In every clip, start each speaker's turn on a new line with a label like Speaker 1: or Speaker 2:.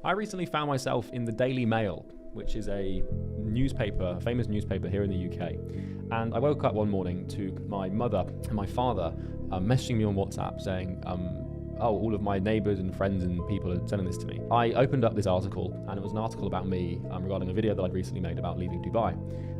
Speaker 1: I recently found myself in the Daily Mail, which is a famous newspaper here in the UK. And I woke up one morning to my mother and my father messaging me on WhatsApp saying, all of my neighbours and friends and people are sending this to me. I opened up this article, and it was an article about me regarding a video that I'd recently made about leaving Dubai.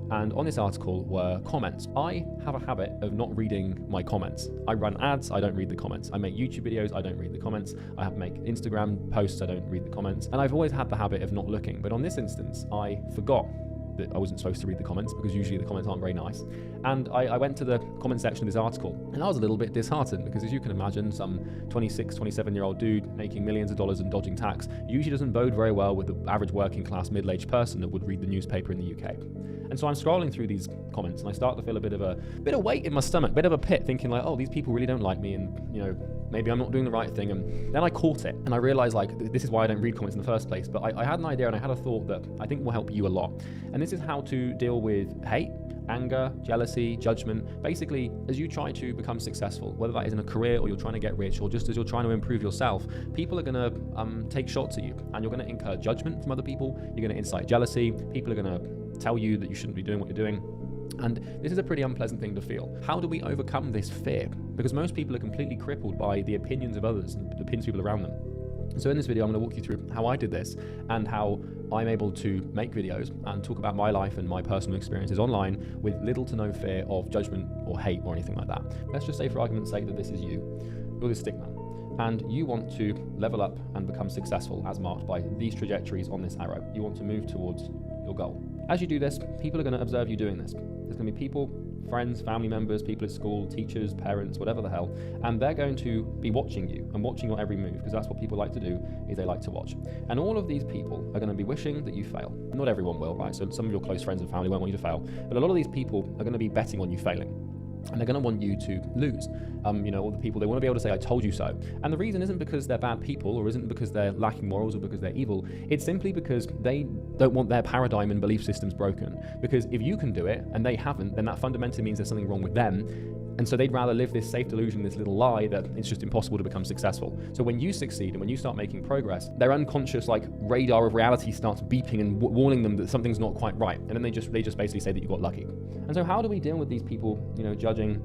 Speaker 1: And on this article were comments. I have a habit of not reading my comments. I run ads, I don't read the comments. I make YouTube videos, I don't read the comments. I have to make Instagram posts, I don't read the comments. And I've always had the habit of not looking. But on this instance, I forgot that I wasn't supposed to read the comments, because usually the comments aren't very nice. And I went to the comment section of this article, and I was a little bit disheartened, because as you can imagine, some 26, 27-year-old dude making millions of dollars and dodging tax usually doesn't bode very well with the average working class middle-aged person that would read the newspaper in the UK. And so I'm scrolling through these comments, and I start to feel a bit of weight in my stomach, a bit of a pit, thinking like, oh, these people really don't like me, and maybe I'm not doing the right thing. And then I caught it, and I realized like this is why I don't read comments in the first place. But I had an idea, and I had a thought that I think will help you a lot. And this is how to deal with hate, anger, jealousy, judgment. Basically, as you try to become successful, whether that is in a career or you're trying to get rich, or just as you're trying to improve yourself, people are going to take shots at you, and you're going to incur judgment from other people. You're going to incite jealousy. People are going to tell you that you shouldn't be doing what you're doing. And this is a pretty unpleasant thing to feel. How do we overcome this fear? Because most people are completely crippled by the opinions of others and the opinions of people around them. So in this video, I'm going to walk you through how I did this and how I'm able to make videos and talk about my life and my personal experiences online with little to no fear of judgment or hate or anything like that. Let's just say, for argument's sake, that this is you. You're this stickman, and you want to level up and become successful as marked by these trajectories on this arrow. You want to move towards your goal. As you do this, people are going to observe you doing this. There's going to be people, friends, family members, people at school, teachers, parents, whatever the hell, and they're going to be watching you and watching your every move, because that's what people like to do, is they like to watch. And all of these people are going to be wishing that you fail. Not everyone will, right? So some of your close friends and family won't want you to fail, but a lot of these people are going to be betting on you failing. And they're going to want you to lose. All the people, they want to be able to say, I told you so. And the reason isn't because they're bad people, or isn't because they're lacking morals, or because they're evil. It's simply because they don't want their paradigm and belief systems broken. Because if you can do it, and they haven't, then that fundamentally means there's something wrong with them. And so they'd rather live this safe delusion, this little lie that it's just impossible to become successful. So when you succeed and when you start making progress, their unconscious radar of reality starts beeping and warning them that something's not quite right. And then they just basically say that you got lucky. And so how do we deal with these people, judging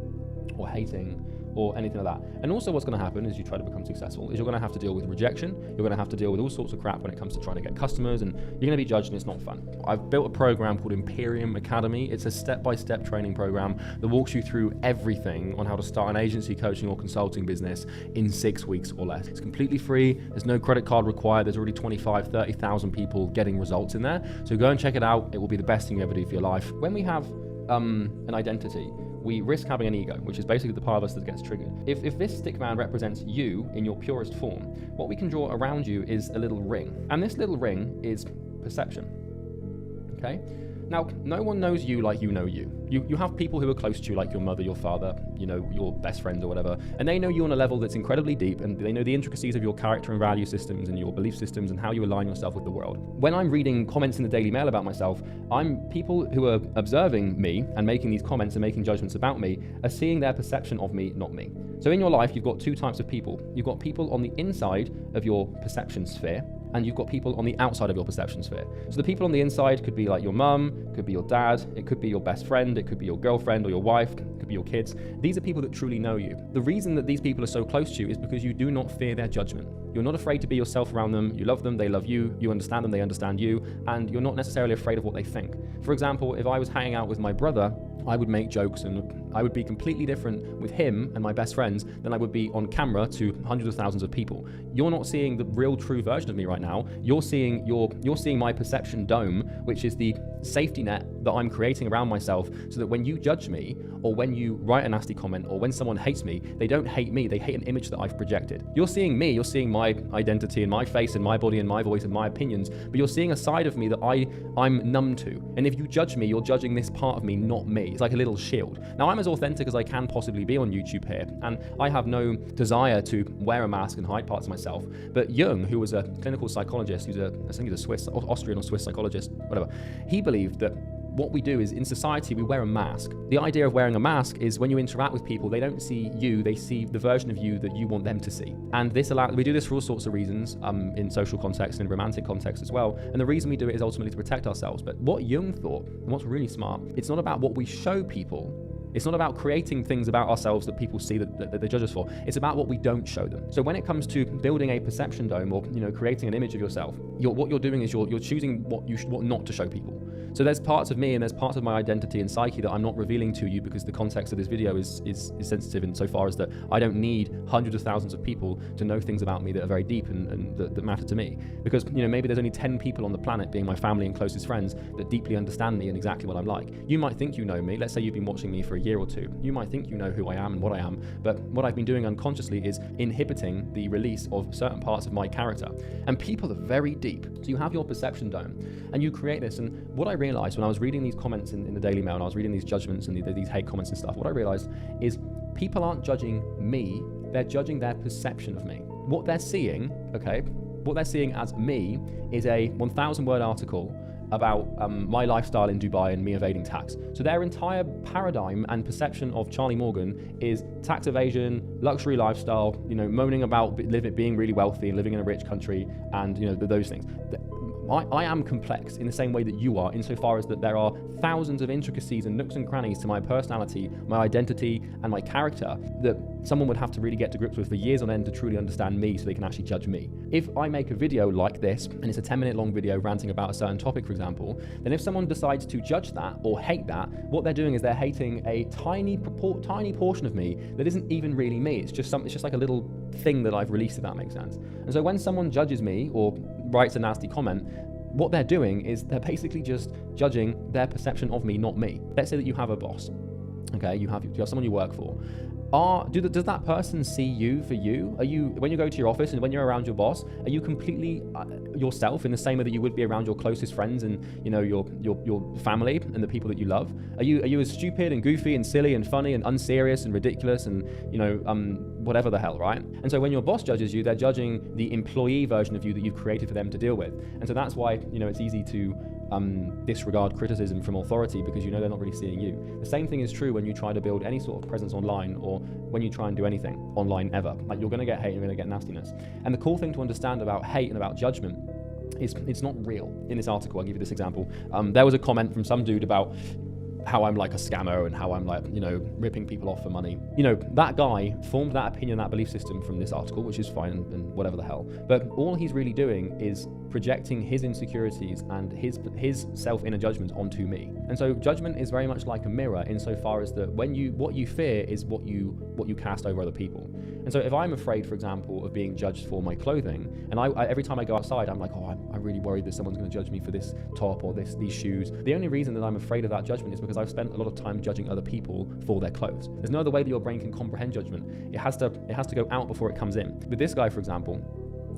Speaker 1: or hating or anything like that? And also what's going to happen as you try to become successful is you're going to have to deal with rejection. You're going to have to deal with all sorts of crap when it comes to trying to get customers, and you're going to be judged, and it's not fun. I've built a program called Imperium Academy. It's a step-by-step training program that walks you through everything on how to start an agency, coaching or consulting business in 6 weeks or less. It's completely free. There's no credit card required. There's already 25,000, 30,000 people getting results in there. So go and check it out. It will be the best thing you ever do for your life. When we have an identity, we risk having an ego, which is basically the part of us that gets triggered. If this stickman represents you in your purest form, what we can draw around you is a little ring. And this little ring is perception, okay? Now, no one knows you like you know you. You have people who are close to you, like your mother, your father, your best friend or whatever, and they know you on a level that's incredibly deep, and they know the intricacies of your character and value systems and your belief systems and how you align yourself with the world. When I'm reading comments in the Daily Mail about myself, people who are observing me and making these comments and making judgments about me are seeing their perception of me, not me. So in your life, you've got two types of people. You've got people on the inside of your perception sphere, and you've got people on the outside of your perception sphere. So the people on the inside could be like your mum, could be your dad, it could be your best friend, it could be your girlfriend or your wife, it could be your kids. These are people that truly know you. The reason that these people are so close to you is because you do not fear their judgment. You're not afraid to be yourself around them. You love them, they love you, you understand them, they understand you, and you're not necessarily afraid of what they think. For example, if I was hanging out with my brother, I would make jokes and I would be completely different with him and my best friends than I would be on camera to hundreds of thousands of people. You're not seeing the real true version of me right now. You're seeing my perception dome, which is the safety net that I'm creating around myself, so that when you judge me, or when you write a nasty comment, or when someone hates me, they don't hate me, they hate an image that I've projected. You're seeing me, you're seeing my identity and my face and my body and my voice and my opinions, but you're seeing a side of me that I'm numb to. And if you judge me, you're judging this part of me, not me. It's like a little shield. Now, I'm as authentic as I can possibly be on YouTube here, and I have no desire to wear a mask and hide parts of myself. But Jung, who was a clinical psychologist, I think he's a Austrian or Swiss psychologist, whatever, he believed that what we do is, in society, we wear a mask. The idea of wearing a mask is when you interact with people, they don't see you, they see the version of you that you want them to see. And we do this for all sorts of reasons, in social context and in romantic context as well. And the reason we do it is ultimately to protect ourselves. But what Jung thought, and what's really smart, it's not about what we show people. It's not about creating things about ourselves that people see that they judge us for. It's about what we don't show them. So when it comes to building a perception dome or creating an image of yourself, what you're doing is you're choosing what not to show people. So there's parts of me and there's parts of my identity and psyche that I'm not revealing to you because the context of this video is sensitive insofar as that I don't need hundreds of thousands of people to know things about me that are very deep and that matter to me. Because maybe there's only 10 people on the planet, being my family and closest friends, that deeply understand me and exactly what I'm like. You might think you know me. Let's say you've been watching me for a year or two. You might think you know who I am and what I am, but what I've been doing unconsciously is inhibiting the release of certain parts of my character. And people are very deep. So you have your perception dome and you create this. And what I realized when I was reading these comments in the Daily Mail and I was reading these judgments and these hate comments and stuff, what I realized is people aren't judging me, they're judging their perception of me. What they're seeing, what they're seeing as me is a 1,000-word article about my lifestyle in Dubai and me evading tax. So their entire paradigm and perception of Charlie Morgan is tax evasion, luxury lifestyle, moaning about being really wealthy and living in a rich country and, those things. I am complex in the same way that you are, insofar as that there are thousands of intricacies and nooks and crannies to my personality, my identity, and my character that someone would have to really get to grips with for years on end to truly understand me so they can actually judge me. If I make a video like this, and it's a 10-minute long video ranting about a certain topic, for example, then if someone decides to judge that or hate that, what they're doing is they're hating a tiny portion of me that isn't even really me. It's just like a little thing that I've released, if that makes sense. And so when someone judges me or writes a nasty comment, what they're doing is they're basically just judging their perception of me, not me. Let's say that you have a boss, you have someone you work for. Does that person see you for you? When you go to your office and when you're around your boss, are you completely yourself in the same way that you would be around your closest friends and your family and the people that you love? Are you as stupid and goofy and silly and funny and unserious and ridiculous and whatever the hell, right? And so when your boss judges you, they're judging the employee version of you that you've created for them to deal with. And so that's why it's easy to disregard criticism from authority because they're not really seeing you. The same thing is true when you try to build any sort of presence online or when you try and do anything online ever. Like, you're going to get hate, you're going to get nastiness. And the cool thing to understand about hate and about judgment is it's not real. In this article, I'll give you this example. There was a comment from some dude about how I'm like a scammer and how I'm like, ripping people off for money. That guy formed that opinion, that belief system from this article, which is fine and whatever the hell. But all he's really doing is projecting his insecurities and his self-inner judgments onto me. And so judgment is very much like a mirror insofar as that what you fear is what you cast over other people. And so if I'm afraid, for example, of being judged for my clothing, and I every time I go outside, I'm like, I'm really worried that someone's going to judge me for this top or these shoes. The only reason that I'm afraid of that judgment is because I've spent a lot of time judging other people for their clothes. There's no other way that your brain can comprehend judgment. It has to go out before it comes in. With this guy, for example,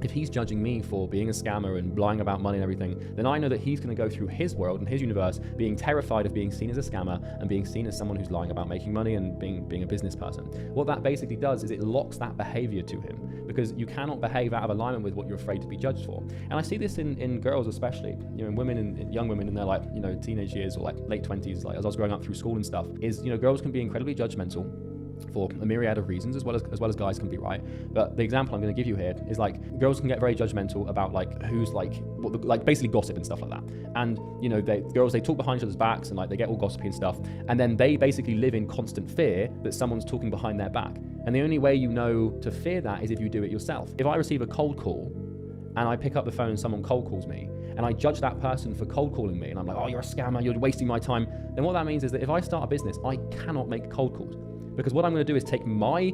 Speaker 1: if he's judging me for being a scammer and lying about money and everything, then I know that he's going to go through his world and his universe being terrified of being seen as a scammer and being seen as someone who's lying about making money and being a business person. What that basically does is it locks that behavior to him, because you cannot behave out of alignment with what you're afraid to be judged for. And I see this in girls especially, in women and young women in their teenage years or late 20s, as I was growing up through school and stuff, is girls can be incredibly judgmental for a myriad of reasons, as well as guys can be, right? But the example I'm going to give you here is girls can get very judgmental about who's basically gossip and stuff like that. And girls talk behind each other's backs and they get all gossipy and stuff, and then they basically live in constant fear that someone's talking behind their back. And the only way to fear that is if you do it yourself. If I receive a cold call and I pick up the phone and someone cold calls me, and I judge that person for cold calling me, and I'm like, oh, you're a scammer, you're wasting my time, then what that means is that if I start a business, I cannot make cold calls. Because what I'm going to do is take my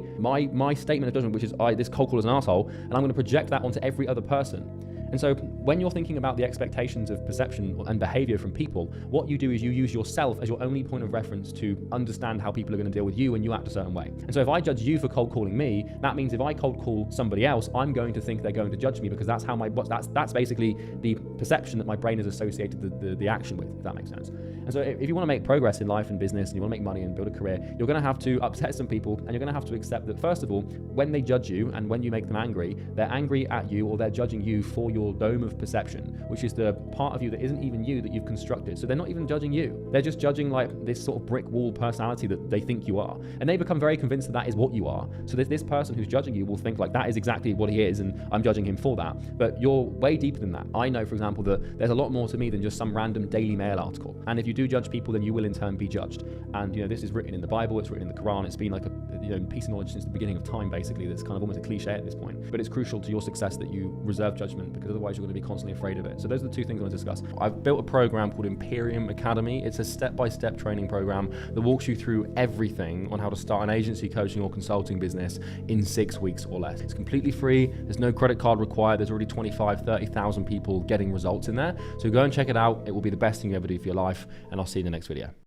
Speaker 1: statement of judgment, which is this cold caller is an asshole, and I'm going to project that onto every other person. And so when you're thinking about the expectations of perception and behavior from people, what you do is you use yourself as your only point of reference to understand how people are going to deal with you when you act a certain way. And so if I judge you for cold calling me, that means if I cold call somebody else, I'm going to think they're going to judge me, because that's how that's basically the perception that my brain has associated the action with, if that makes sense. And so if you want to make progress in life and business and you want to make money and build a career, you're going to have to upset some people, and you're going to have to accept that, first of all, when they judge you and when you make them angry, they're angry at you or they're judging you for your your dome of perception, which is the part of you that isn't even you that you've constructed. So they're not even judging you. They're just judging like this sort of brick wall personality that they think you are. And they become very convinced that that is what you are. So this person who's judging you will think like that is exactly what he is and I'm judging him for that. But you're way deeper than that. I know, for example, that there's a lot more to me than just some random Daily Mail article. And if you do judge people, then you will in turn be judged. And this is written in the Bible, it's written in the Quran, it's been like a piece of knowledge since the beginning of time, basically. That's kind of almost a cliche at this point. But it's crucial to your success that you reserve judgment, because otherwise you're going to be constantly afraid of it. So those are the two things I want to discuss. I've built a program called Imperium Academy. It's a step-by-step training program that walks you through everything on how to start an agency, coaching or consulting business in 6 weeks or less. It's completely free. There's no credit card required. There's already 25, 30,000 people getting results in there. So go and check it out. It will be the best thing you ever do for your life, and I'll see you in the next video.